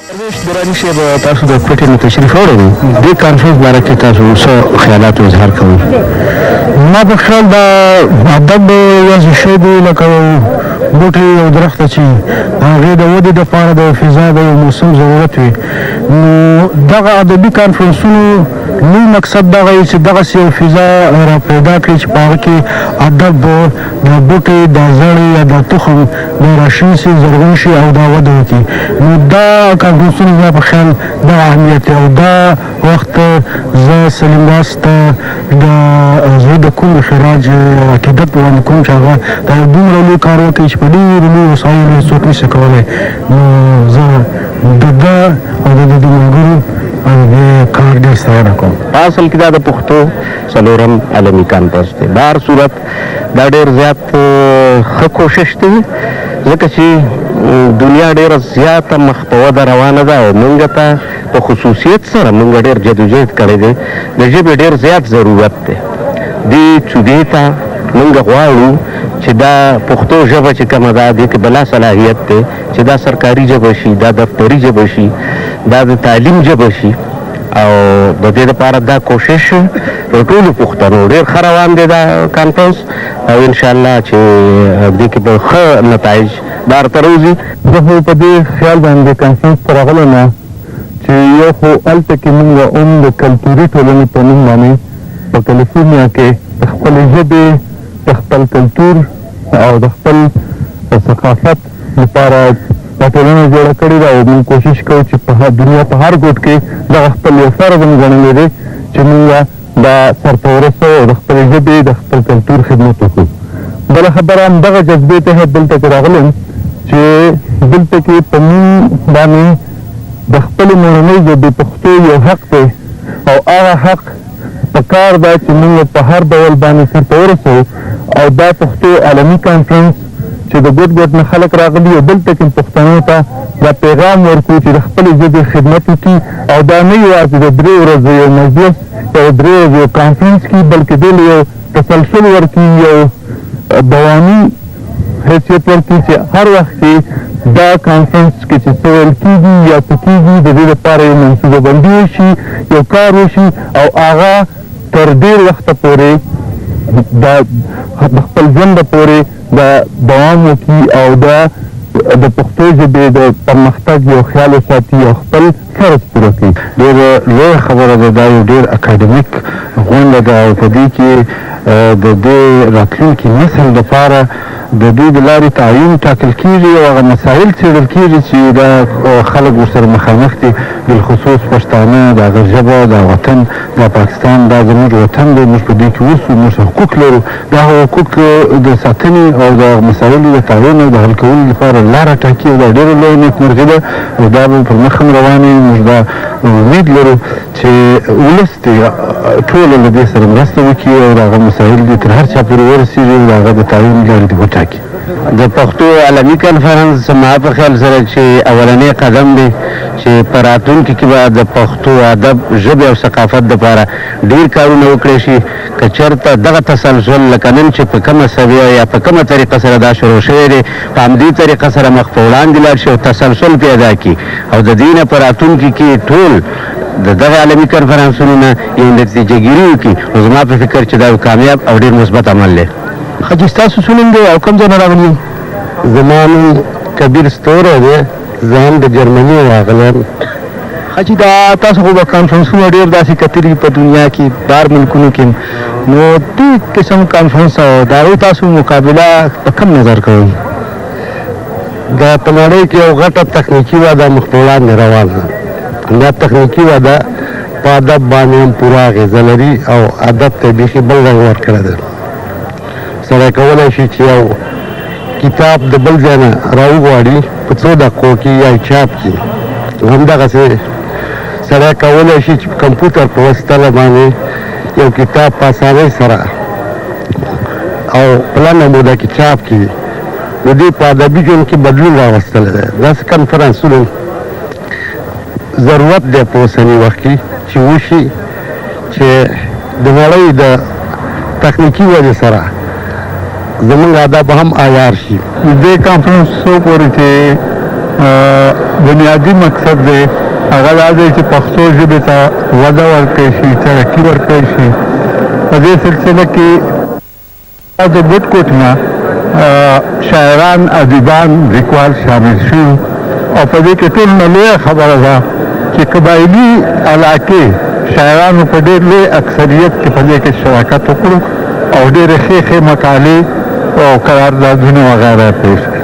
دراني صاحب تاسو د کوټې نه تشریف راوړئ دې کانفرنس باره کې تاسو څه خیالات اظهار کوئ؟ ما په خیال دا ادب یو شی دی لکه بوټی یو درخت چې د هغې د ودې دپاره د فضا د یو موسم ضرورت وي نو دغه ادبي کانفرنسونو لوی مقصد دغه یي چې دغسې یو فضا را پیدا کړي چې په هغه کې ادب دا بوټی دا زړی یا دا تخم دا راشین شي زرغون شي او دا وده وکړي نو دا کانفرنسونه زما په خیال دغه اهمیت دی او دا وخت زه سلیم داس ته د زړه د کوم خراج عقیدت وړاندې کوم چې هغه دا دومره لوی کار وکړي چې په ډېرو لویو وسایلو څوک نشي کولی نو زه د ده او د دې ملګرو کار ډېر ستاینه کوم. اصل کې دا د پښتو څلورم عالمي کانفرنس دی. په هر صورت دا ډېر زیات ښه کوشش دی ځکه چې دنیا ډېره زیاته مخ په وده روانه ده او موږ ته په خصوصیت سره موږ ډېر جدوجهد کړی دی د ژبې ډېر زیات ضرورت دی دې صوبې ته موږ غواړو چې دا پښتو ژبه چې کومه ده دې کې بلا صلاحیت دی چې دا سرکاري ژبه شي دا دفتري ژبه شي دا د تعلیم ژبه شي او د دې لپاره دا کوشش د ټولو پښتنو ډېر ښه روان دی دا کانفرنس او انشاءالله چې دې کې به ښه نتایج بار ته راوځي. زه خو په دې خیال باندې کانفرنس ته راغلی یم چې یو خو هلته کې موږ هم د کلتوري ټولنې په نوم باندې په کلیفورنیا کې د خپلې ژبې د خپل کلتور او د خپل ثقافت لپاره دا ټولنه جوړه کړې ده او موږ کوشش کوو چې په دنیا په هر ګوټ کې دغه خپل یو فرض هم ګڼلی دی چې موږ دا سرته ورسوو او د خپلې ژبې د خپل کلتور خدمت وکړو. بله خبره همدغه جذبې تحت دلته کې راغلی یم چې دلته کې په موږ باندې د خپلې مورنۍ ژبې پښتو یو حق دی او هغه حق په کار ده چې موږ په هر ډول باندې سرته ورسوو او دا پښتو عالمي کانفرنس چې د ګوټ ګوټ نه خلک راغلي او دلته کې پښتنو ته دا پیغام ورکړو چې د خپلې ژبې خدمت وکړي او دا نه یوازې د 3 ورځو یو مجلس یا 3 ورځو یو کانفرنس کړي بلکې دې یو تسلسل ورکړي یو دوامي حیثیت ورکړي چې هر وخت کې دا کانفرنس کې چې څه ویل کېږي یا څه کېږي د دې لپاره یو منصوبه بندي وشي یو کار وشي او هغه تر ډېر وخته پورې د خپل ژونده پورې دا دوام وکړي او دا د پښتو ژبې د پرمختګ یو خیال وساتي او خپل فرض پوره کړي. ډېره لویه خبره ده دا یو ډېر اکاډمیک غونډه ده او په دې کې د دې راتلونکي نسل دپاره د دوی د لارې تعین ټاکل کېږي او هغه مسایل څېړل کېږي چې دا خلک ورسره مخامخ دي بالخصوص پښتانه د هغه ژبه دا وطن دا پاکستان دا زموږ وطن دی موږ په دې کې اوسو موږ حقوق لرو دا حقوق د ساتنې او د مسایلو د تعین او د حل کولو لپاره لاره ټاکي او دا ډېره لویه نیکمرغي ده او دا به پر مخ هم روان وي موږ دا امید لرو چې ولس دې ټوله له دې سره مرسته وکړي او د هغه مسایل دې تر هر چا پورې ورسېږي او د هغه د تعین لارې دې وټاکي. د پښتو عالمي کانفرنس زما په خیال سره چې اولنی قدم دی چې په راتلونکي کې به د پښتو ادب ژبې او ثقافت دپاره ډېر کارونه وکړی شي که چېرته دغه تسلسل لکه نن چې په کومه سویه یا په کومه طریقه سره دا شروع شوی دی په همدې طریقه سره مخ په وړاندې لاړ شي او تسلسل پیدا کړي او د دې نه په راتلونکي کې ټول د دغه عالمي کنفرانسونو نه یو نتیجه ګیري وکړي نو زما په فکر چې دا کامیاب او ډېر مثبت عمل دی. حاجي ستاسو څه نوم دی او کوم ځای نه راغلي یو؟ زما نوم کبیر ستوری دی زه هم د جرمني راغلی یم. حاجي دا تاسو خو به کانفرنسونه ډېر داسې کتلي په دنیا کې بار ملکونو کې نو دې قسم کانفرنس او د هغوی تاسو مقابله په کوم نظر کوئ؟ دا په نړۍ کې یو غټه تخنیکي وده مخ په وړاندې روانه دا تخنیکي وده په ادب باندې هم پوره اغېزه لري او ادب ته بیخي بل رنګ ورکړی دی. سړی کولی شي چې یو کتاب د بل ځای نه راوغواړي په 2 دقیقو کې یا چاپ کړي همدغسې سړی کولی شي چې په کمپیوټر په وسیله باندې یو کتاب په اسانۍ سره او په لنډه موده کې چاپ کړي نو دې په ادبي ژوند کې بدلون راوستلی دی. داسې کنفرانسونو ضرورت دی په اوسني وخت کې چې وشي چې د نړۍ د تخنیکي ودې سره زمونږ ادب هم عیار شي. دې کانفرنسو پورې چې بنیادی مقصد دی هغه دا دی چې پښتو ژبې ته وده ورکړی شي، ترقي ورکړی شي. په دې سلسله کې د ګوټ نه شاعران، ادیبان، لیکوال شامل شو او په دې کې ټول نه لویه خبره ده چې قبایلي علاقې شاعرانو په ډېر لوی اکثریت کې په دې کې شراکت وکړو او ډېرې ښې مقالې او قراردادونه وغیره پیش